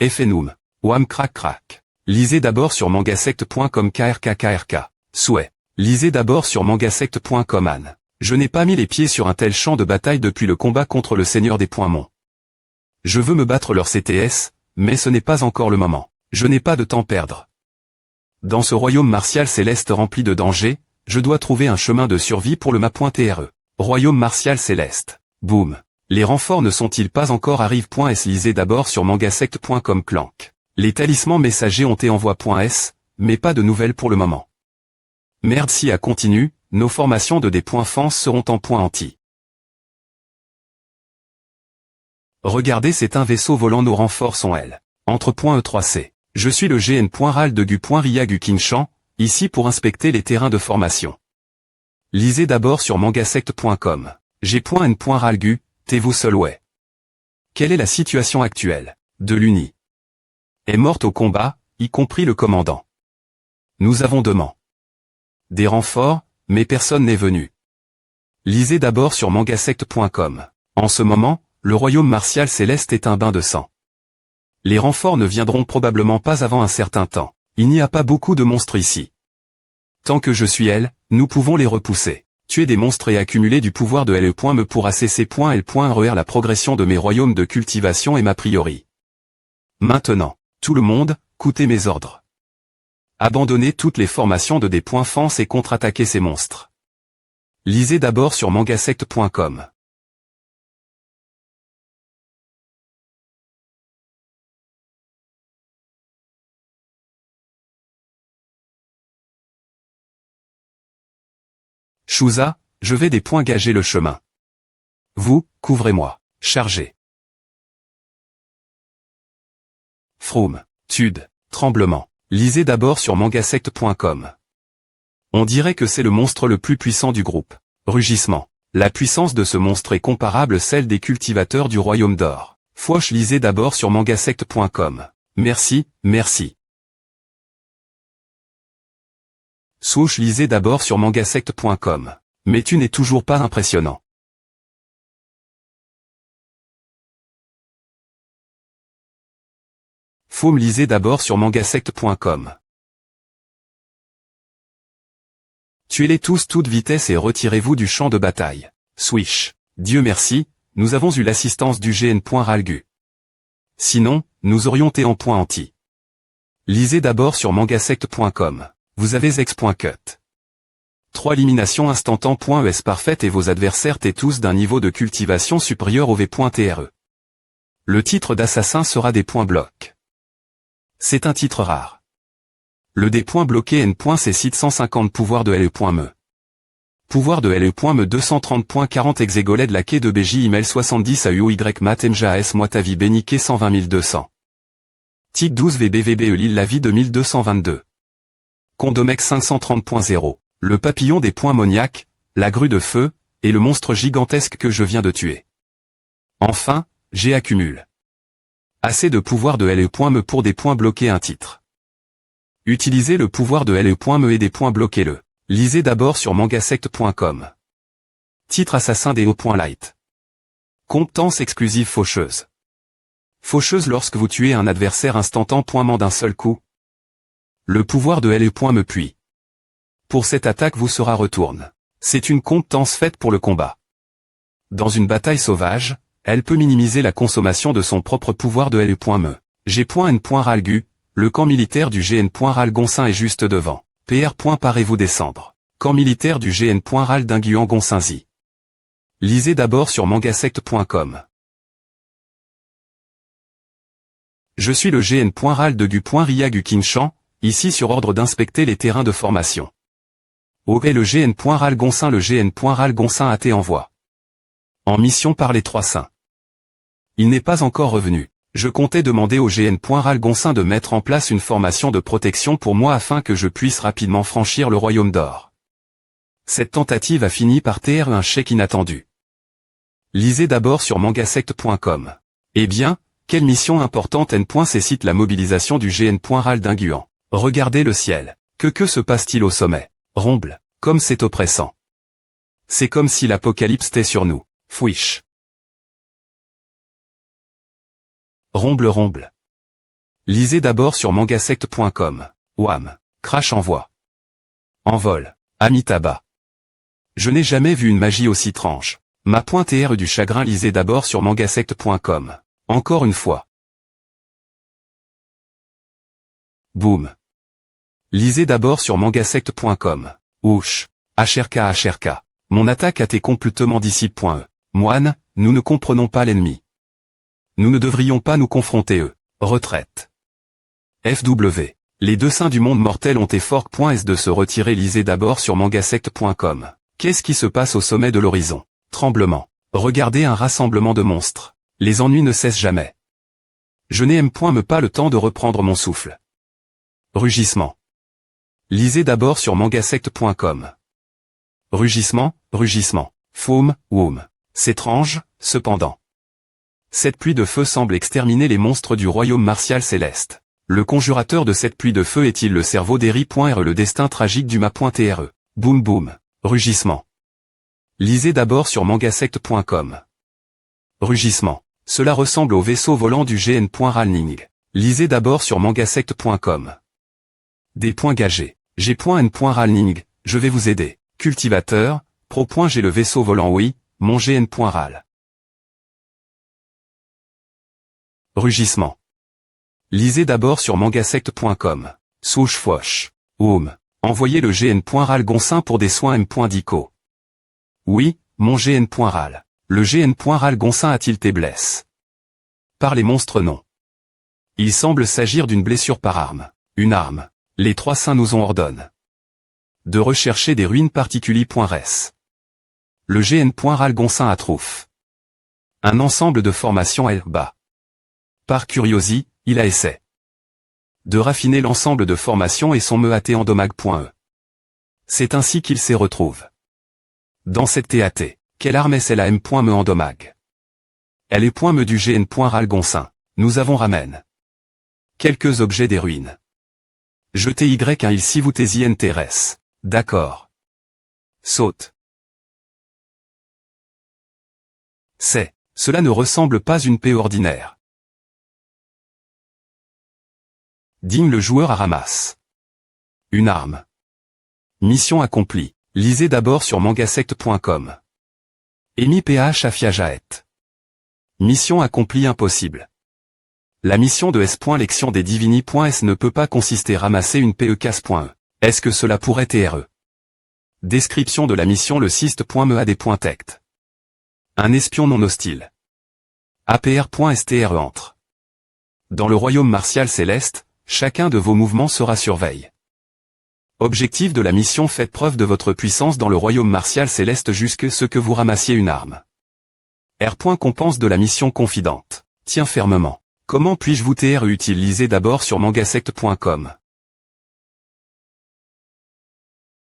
FNOOM. Wham crac crac. Lisez d'abord sur mangasect.com krkkrk. Souhait. Lisez d'abord sur mangasect.com Anne. Je n'ai pas mis les pieds sur un tel champ de bataille depuis le combat contre le Seigneur des Points-Monts. Je veux me battre leur CTS, mais ce n'est pas encore le moment. Je n'ai pas de temps à perdre. Dans ce royaume martial céleste rempli de dangers, je dois trouver un chemin de survie pour le map.tre. Royaume martial céleste. Boum. Les renforts ne sont-ils pas encore arrive.s. Lisez d'abord sur mangasect.com clank. Les talismans messagers ont été envoie.s, mais pas de nouvelles pour le moment. Merde si à continue, nos formations de D.Fence seront en point anti. Regardez c'est un vaisseau volant nos renforts sont L. Entre .E3C. Je suis le GN.RAL de Gu.Riagu Kinshan, ici pour inspecter les terrains de formation. Lisez d'abord sur mangasect.com. G.N.RALGU, t'es-vous seul ouais. Quelle est la situation actuelle de l'Uni? Est morte au combat, y compris le commandant. Nous avons demandé des renforts, mais personne n'est venu. Lisez d'abord sur mangasect.com. En ce moment, le royaume martial céleste est un bain de sang. Les renforts ne viendront probablement pas avant un certain temps. Il n'y a pas beaucoup de monstres ici. Tant que je suis elle, nous pouvons les repousser. Tuer des monstres et accumuler du pouvoir de LE.me pour ACC.L.RER la progression de mes royaumes de cultivation et ma priori. Maintenant, tout le monde, écoutez mes ordres. Abandonnez toutes les formations de D.Fence et contre-attaquez ces monstres. Lisez d'abord sur mangasect.com. Chouza, je vais gager le chemin. Vous, couvrez-moi. Chargez. Froum. Tude. Tremblement. Lisez d'abord sur mangasect.com. On dirait que c'est le monstre le plus puissant du groupe. Rugissement. La puissance de ce monstre est comparable à celle des cultivateurs du royaume d'or. Fouoche lisez d'abord sur mangasect.com. Merci, merci. Swoosh lisez d'abord sur mangasect.com. Mais tu n'es toujours pas impressionnant. Foum lisez d'abord sur mangasect.com. Tuez-les tous toute vitesse et retirez-vous du champ de bataille. Swish. Dieu merci, nous avons eu l'assistance du GN.RALGU. Sinon, nous aurions été en point anti. Lisez d'abord sur mangasect.com. Vous avez ex.cut. 3 éliminations instantan.es parfaites et vos adversaires étaient tous d'un niveau de cultivation supérieur au V.TRE. Le titre d'assassin sera des points blocs. C'est un titre rare. Le D. bloqué N.C cite 150 pouvoir de LE.me. Pouvoir de LE.me 230.40 exégoled la quai de BJ email 70 à UOY mat MJAS moitavi béniqué 120 200. Tic 12 VBVBE Lille la vie 2222. Condomex 530.0. Le papillon des points Moniac, la grue de feu, et le monstre gigantesque que je viens de tuer. Enfin, j'ai accumule assez de pouvoir de LE.me pour des points bloqués un titre. Utilisez le pouvoir de LE.me et des points bloquez-le. Lisez d'abord sur mangasect.com. Titre assassin des hauts.light. Compétence exclusive faucheuse. Faucheuse lorsque vous tuez un adversaire instantanément d'un seul coup. Le pouvoir de LE.me puis. Pour cette attaque vous sera retourne. C'est une compétence faite pour le combat. Dans une bataille sauvage, elle peut minimiser la consommation de son propre pouvoir de LE.me. G.N.RALGU, le camp militaire du GN.RAL Gonsin est juste devant. PR. Parez-vous descendre. Camp militaire du GN.RAL d'Inguan Gonsinzi. Lisez d'abord sur mangasect.com. Je suis le GN.RAL de Gu.Riagu Kinshan, ici sur ordre d'inspecter les terrains de formation. Ok le GN.RAL Gonsin le GN.RAL Gonsin a été en voie. En mission par les Trois Saints. Il n'est pas encore revenu. Je comptais demander au GN.RAL Gonsin de mettre en place une formation de protection pour moi afin que je puisse rapidement franchir le royaume d'or. Cette tentative a fini par TR un chèque inattendu. Lisez d'abord sur mangasect.com. Eh bien, quelle mission importante N.C cite la mobilisation du GN.RAL d'Inguan. Regardez le ciel. Que se passe-t-il au sommet? Romble, comme c'est oppressant. C'est comme si l'apocalypse était sur nous. Fouiche. Romble. Lisez d'abord sur mangasect.com. Wham! Crash envoie. Envol. Amitabha. Je n'ai jamais vu une magie aussi étrange. Ma.tr du chagrin. Lisez d'abord sur mangasect.com. Encore une fois. Boum. Lisez d'abord sur mangasect.com. Ouch. HRK. Mon attaque a été complètement disciple.e. Moine, nous ne comprenons pas l'ennemi. Nous ne devrions pas nous confronter eux. Retraite. FW. Les deux saints du monde mortel ont effort.s de se retirer. Lisez d'abord sur mangasect.com. Qu'est-ce qui se passe au sommet de l'horizon? Tremblement. Regardez un rassemblement de monstres. Les ennuis ne cessent jamais. Je n'ai me pas le temps de reprendre mon souffle. Rugissement. Lisez d'abord sur mangasect.com. Rugissement. Foum, woum. C'est étrange, cependant. Cette pluie de feu semble exterminer les monstres du royaume martial céleste. Le conjurateur de cette pluie de feu est-il le cerveau d'Eri.re, le destin tragique du ma.tre? Boum boum. Rugissement. Lisez d'abord sur mangasect.com. Rugissement. Cela ressemble au vaisseau volant du GN.ralning. Lisez d'abord sur mangasect.com. Des points gagés. G.N.ralning, je vais vous aider. Cultivateur, pro. J'ai le vaisseau volant. Oui, mon GN.ral. Rugissement. Lisez d'abord sur mangasect.com. Swoosh fosh. Oum. Envoyez le GN.ral Gonsin pour des soins M.Dico. Oui, mon GN.ral. Le GN.ral Gonsin a-t-il été blesse? Par les monstres non. Il semble s'agir d'une blessure par arme. Une arme. Les trois saints nous ont ordonné de rechercher des ruines particulières.res. Le GN.ral Gonsin a trouf. Un ensemble de formations bas. Par curiosi, il a essayé de raffiner l'ensemble de formations et son meat endomag.e. C'est ainsi qu'il s'y retrouve. Dans cette TAT, quelle arme est-ce la M.me endomag? Elle est .me du GN.ral Gonsin. Nous avons ramène quelques objets des ruines. Jetez Y1 il si vous t'intéresse. D'accord. Saute. Cela ne ressemble pas une paix ordinaire. Digne le joueur à ramasse. Une arme. Mission accomplie. Lisez d'abord sur mangasect.com. Emi PH Afiajaet. Mission accomplie impossible. La mission de S.Lection des Divini.s ne peut pas consister à ramasser une PE-casse.e. Est-ce que cela pourrait TRE? Description de la mission. Le cyste.mead.tect. Un espion non hostile. APR.STRE entre. Dans le royaume martial céleste, chacun de vos mouvements sera surveillé. Objectif de la mission: faites preuve de votre puissance dans le royaume martial céleste jusqu'à ce que vous ramassiez une arme. R. Compense de la mission confidente. Tiens fermement. Comment puis-je vous utiliser d'abord sur mangasect.com.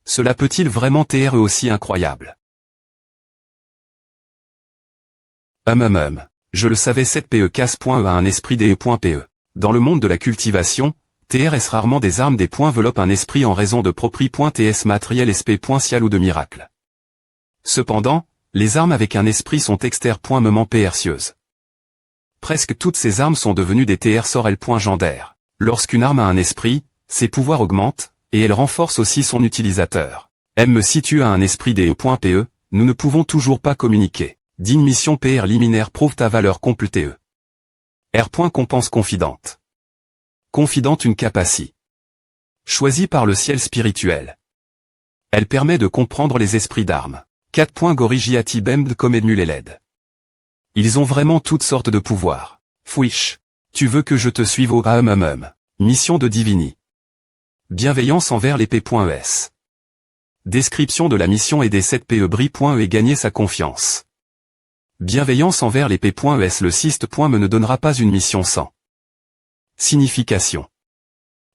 Cela peut-il vraiment être aussi incroyable? Je le savais, cette PE-casse.e a un esprit des E.PE. Dans le monde de la cultivation, TRS rarement des armes des points enveloppent un esprit en raison de propri.ts matériel SP.cial ou de miracle. Cependant, les armes avec un esprit sont exter.moment percieuses. Presque toutes ces armes sont devenues des TR sorel.gendaire. Lorsqu'une arme a un esprit, ses pouvoirs augmentent, et elle renforce aussi son utilisateur. M me situe à un esprit des E.PE, nous ne pouvons toujours pas communiquer. Digne mission PR liminaire prouve ta valeur completée. R. Compense confidente. Confidente une capacité choisie par le ciel spirituel. Elle permet de comprendre les esprits d'armes. 4. Gorigiati Bemd comme Edmuleled. Ils ont vraiment toutes sortes de pouvoirs. Fouish. Tu veux que je te suive au Mission de Divini. Bienveillance envers les P.es. Description de la mission: aider cette PE-bri.e et gagner sa confiance. Bienveillance envers les P.es. Le cyste.me ne donnera pas une mission sans signification.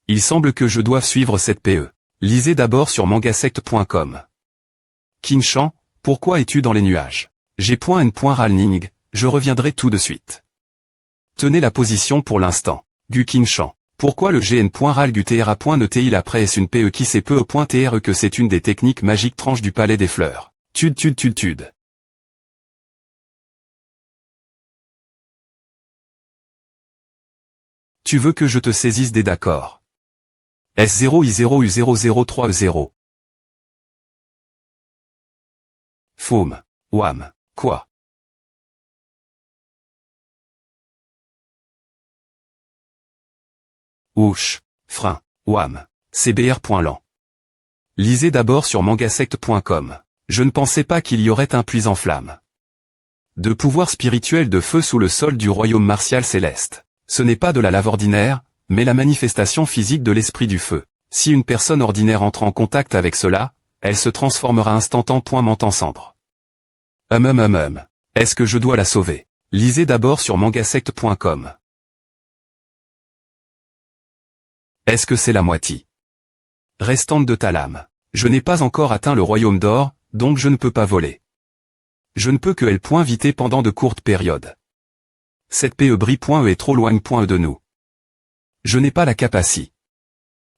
Il semble que je doive suivre cette PE. Lisez d'abord sur mangasect.com. Kinshan, pourquoi es-tu dans les nuages? G.N.ralning, je reviendrai tout de suite. Tenez la position pour l'instant. Gu Kinshan, pourquoi le GN.ralgutera. Ne t-il après est-ce une PE qui sait PE.TRE que c'est une des techniques magiques tranches du palais des fleurs. Tude. Tu veux que je te saisisse des d'accords. S0I0U003E0. Foum. Wham. Quoi? Ouch. Frein. Wham. CBR.lan. Lisez d'abord sur mangasect.com. Je ne pensais pas qu'il y aurait un puits en flamme. De pouvoir spirituel de feu sous le sol du royaume martial céleste. Ce n'est pas de la lave ordinaire, mais la manifestation physique de l'esprit du feu. Si une personne ordinaire entre en contact avec cela, elle se transformera instantanément en cendre. Est-ce que je dois la sauver? Lisez d'abord sur mangasect.com. Est-ce que c'est la moitié restante de ta lame? Je n'ai pas encore atteint le royaume d'or, donc je ne peux pas voler. Je ne peux que L.viter pendant de courtes périodes. Cette PE est trop loin de nous. Je n'ai pas la capacité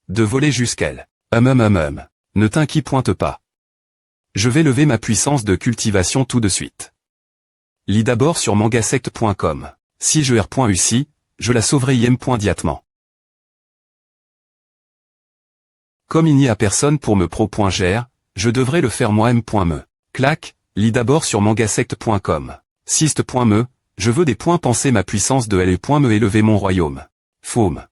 de voler jusqu'elle. Ne t'inquiète pas. Je vais lever ma puissance de cultivation tout de suite. Lis d'abord sur mangasect.com. Si je R.uci, je la sauverai immédiatement. Comme il n'y a personne pour me pro.gr, je devrais le faire moi-même.me. Clac, lis d'abord sur mangasect.com. Sist.me, je veux des points penser ma puissance de L.me élever mon royaume. Foum.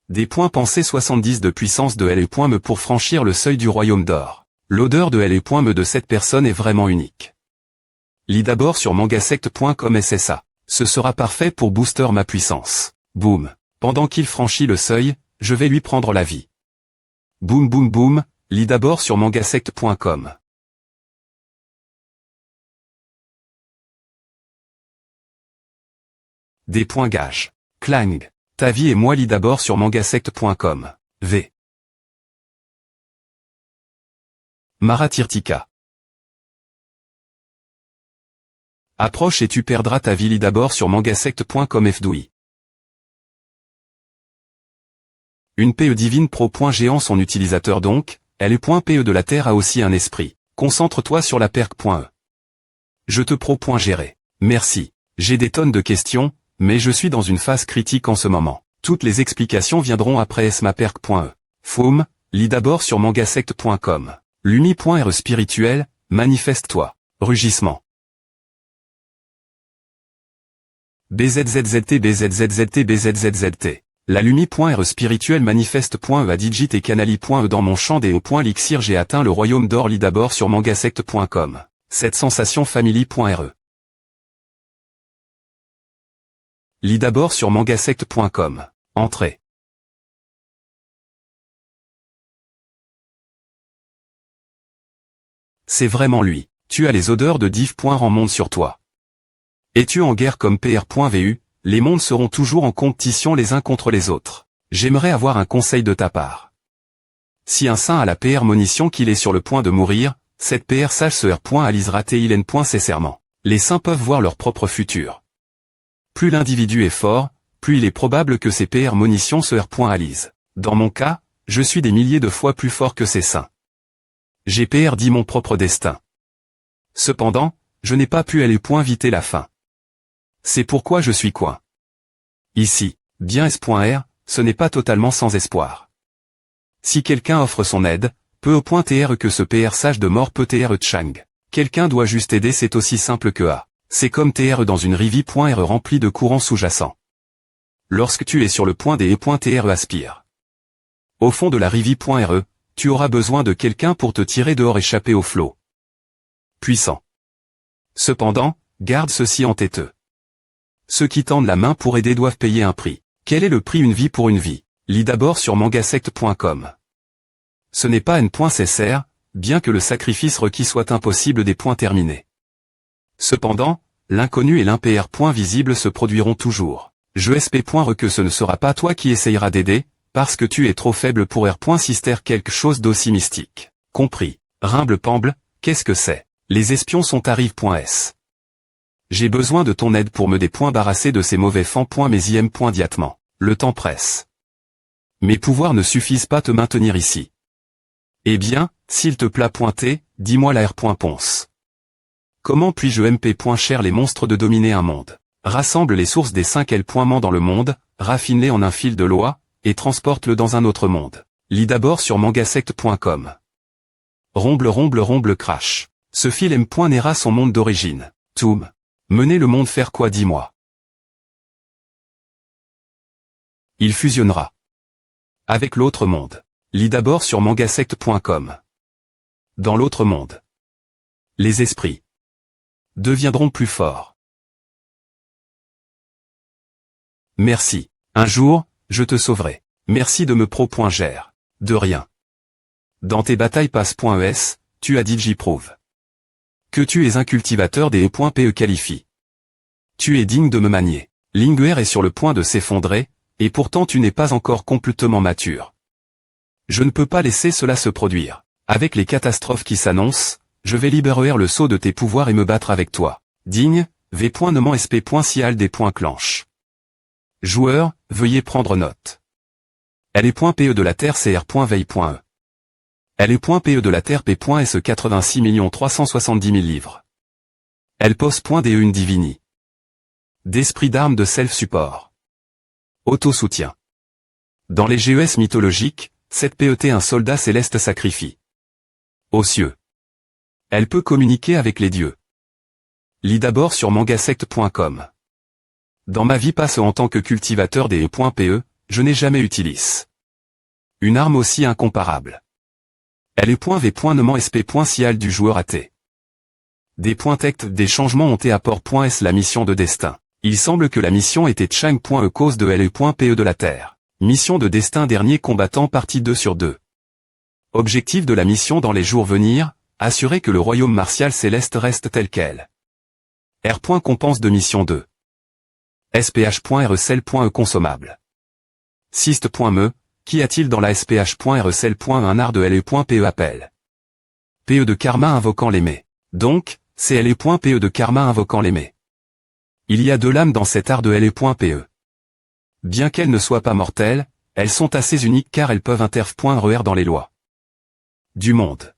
Des points pensés 70 de puissance de L.me pour franchir le seuil du royaume d'or. L'odeur de L.me de cette personne est vraiment unique. Lis d'abord sur mangasect.com SSA. Ce sera parfait pour booster ma puissance. Boum. Pendant qu'il franchit le seuil, je vais lui prendre la vie. Boum boum boum, lis d'abord sur mangasect.com. Des points gages. Clang. Ta vie et moi lis d'abord sur mangasect.com. V. Maratirtika. Approche et tu perdras ta vie lis d'abord sur mangasect.com FDOI. Une PE divine pro.géant son utilisateur donc, L.PE de la Terre a aussi un esprit. Concentre-toi sur la perc.e. Je te pro.gérer. Merci. J'ai des tonnes de questions, mais je suis dans une phase critique en ce moment. Toutes les explications viendront après esmaperc.e. Foum, lis d'abord sur mangasect.com. Lumi.re spirituel, manifeste-toi. Rugissement. BZZZT BZZZT BZZZT. La Lumi.re spirituel manifeste.e à digit et canali.e dans mon champ des hauts.lixir j'ai atteint le royaume d'or lis d'abord sur mangasect.com. Cette sensation family.re. Lis d'abord sur mangasect.com. Entrée. C'est vraiment lui. Tu as les odeurs de div. Rend monde sur toi. Es-tu en guerre comme PR.vu, les mondes seront toujours en compétition les uns contre les autres. J'aimerais avoir un conseil de ta part. Si un saint a la PR monition qu'il est sur le point de mourir, cette PR sage se R.alisera TILN. Sincèrement. Les saints peuvent voir leur propre futur. Plus l'individu est fort, plus il est probable que ces PR monitions se R.alisent. Dans mon cas, je suis des milliers de fois plus fort que ces saints. J'ai PR dit mon propre destin. Cependant, je n'ai pas pu aller.viter la fin. C'est pourquoi je suis coin. Ici, bien S.R, ce n'est pas totalement sans espoir. Si quelqu'un offre son aide, peu au.tr que ce PR sage de mort peut tr Chang. Quelqu'un doit juste aider c'est aussi simple que A. C'est comme tr dans une rivière.r remplie de courants sous-jacents. Lorsque tu es sur le point des e.tr aspire. Au fond de la rivière.re, tu auras besoin de quelqu'un pour te tirer dehors échapper au flot. Puissant. Cependant, garde ceci en tête. Ceux qui tendent la main pour aider doivent payer un prix. Quel est le prix une vie pour une vie? Lis d'abord sur mangasect.com. Ce n'est pas n.cr, bien que le sacrifice requis soit impossible des points terminés. Cependant, l'inconnu et l'impr.visible se produiront toujours. Je sp.re que ce ne sera pas toi qui essayeras d'aider, parce que tu es trop faible pour r.sister quelque chose d'aussi mystique. Compris. Rimble pamble, qu'est-ce que c'est? Les espions sont arrive.s. J'ai besoin de ton aide pour me débarrasser de ces mauvais fans. Mais im.diatement. Le temps presse. Mes pouvoirs ne suffisent pas à te maintenir ici. Eh bien, s'il te plaît, dis-moi la r.ponce. Comment puis-je MP.cher les monstres de dominer un monde? Rassemble les sources des 5 L.ment dans le monde, raffine-les en un fil de loi, et transporte-le dans un autre monde. Lis d'abord sur mangasect.com. Romble crash. Ce fil M. Naira son monde d'origine. Toum. Mener le monde faire quoi dis-moi? Il fusionnera avec l'autre monde. Lis d'abord sur mangasect.com. Dans l'autre monde, les esprits deviendront plus forts. Merci. Un jour, je te sauverai. Merci de me pro.ger. De rien. Dans tes batailles passe.es, tu as dit j'y prouve que tu es un cultivateur des E.pe qualifie. Tu es digne de me manier. Linguer est sur le point de s'effondrer, et pourtant tu n'es pas encore complètement mature. Je ne peux pas laisser cela se produire. Avec les catastrophes qui s'annoncent, je vais libérer le sceau de tes pouvoirs et me battre avec toi. Digne, v.nemensp.cial.clanche. Joueur, veuillez prendre note. LE.pe de la Terre cr.veille.e. LE.pe de la Terre p.s 86 370 000 livres. Lpos.de une divini. D'esprit d'armes de self-support. Auto-soutien. Dans les GES mythologiques, cette PET un soldat céleste sacrifie. Aux cieux. Elle peut communiquer avec les dieux. Lis d'abord sur mangasect.com. Dans ma vie passe en tant que cultivateur des E.pe, je n'ai jamais utilisé une arme aussi incomparable. LE.v.nemensp.cial du joueur athée. Des changements ont été apport.s la mission de destin. Il semble que la mission était Chang.e cause de LE.pe de la Terre. Mission de destin dernier combattant partie 2 sur 2. Objectif de la mission dans les jours venir, assurer que le royaume martial céleste reste tel quel. R. Compense de mission 2. SPH.recel.e consommable. Syst.me, qu'y a-t-il dans la SPH.recel.e un art de LE.pe appel. PE de karma invoquant l'aimé. Donc, c'est LE.pe de karma invoquant l'aimé. Il y a 2 lames dans cet art de LE.pe. Bien qu'elles ne soient pas mortelles, elles sont assez uniques car elles peuvent interf.re dans les lois du monde.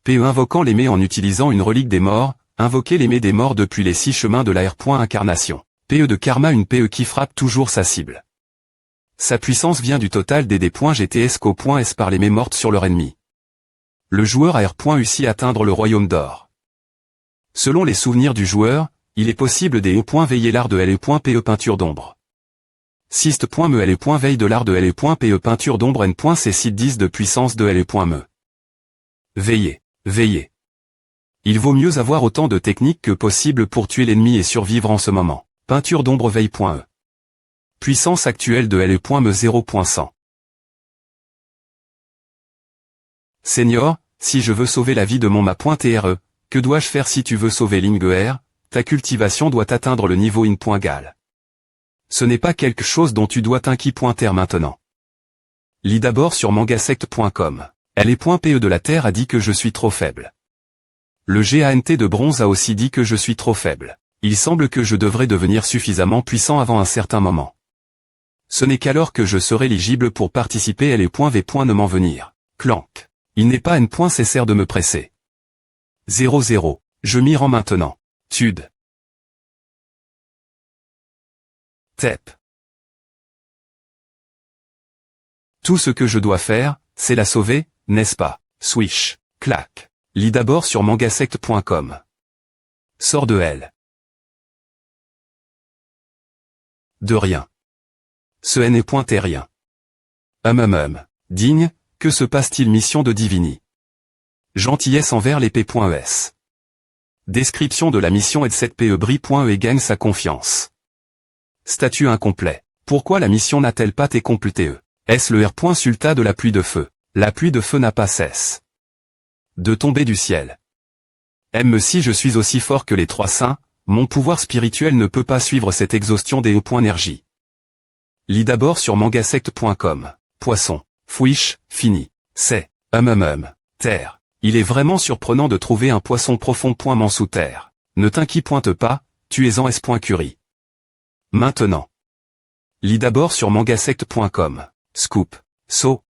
PE invoquant l'aimé en utilisant une relique des morts, invoquer l'aimé des morts depuis les 6 chemins de la R.incarnation. PE de karma une PE qui frappe toujours sa cible. Sa puissance vient du total des dés.gtsco.s par l'aimé morte sur leur ennemi. Le joueur a R.ussi atteindre le royaume d'or. Selon les souvenirs du joueur, il est possible des E.veiller l'art de LE.pe peinture d'ombre. Syst.me LE.veille de l'art de LE.pe peinture d'ombre N.c 10 de puissance de LE.me. Veiller. Veiller. Il vaut mieux avoir autant de techniques que possible pour tuer l'ennemi et survivre en ce moment. Peinture d'ombre veille.e. Puissance actuelle de LE.me 0.100. Senior, si je veux sauver la vie de mon ma.tre, que dois-je faire si tu veux sauver Linguer? Ta cultivation doit atteindre le niveau in.gal. Ce n'est pas quelque chose dont tu dois t'inquiéter maintenant. Lis d'abord sur mangasect.com. LE.pe de la Terre a dit que je suis trop faible. Le GANT de bronze a aussi dit que je suis trop faible. Il semble que je devrais devenir suffisamment puissant avant un certain moment. Ce n'est qu'alors que je serai éligible pour participer à LE.v. Ne m'en venir. Clank. Il n'est pas nécessaire de me presser. 00. Je m'y rends maintenant. Tude. Tep. Tout ce que je dois faire, c'est la sauver, n'est-ce pas? Swish. Clac. Lis d'abord sur mangasect.com. Sors de elle. De rien. Ce n'est rien. Digne, que se passe-t-il mission de Divini? Gentillesse envers les P.es. Description de la mission et de cette PE brille.e et gagne sa confiance. Statut incomplet. Pourquoi la mission n'a-t-elle pas été complétée? Est-ce le R. Sulta de la pluie de feu? La pluie de feu n'a pas cesse de tomber du ciel. Si je suis aussi fort que les 3 saints, mon pouvoir spirituel ne peut pas suivre cette exhaustion des E.énergie. Lis d'abord sur mangasect.com. Poisson. Fouiche, fini. C'est. Terre. Il est vraiment surprenant de trouver un poisson profond. Sous terre. Ne t'inquiète pas, tu es en S.Curie. Maintenant. Lis d'abord sur mangasect.com. Scoop. Saut.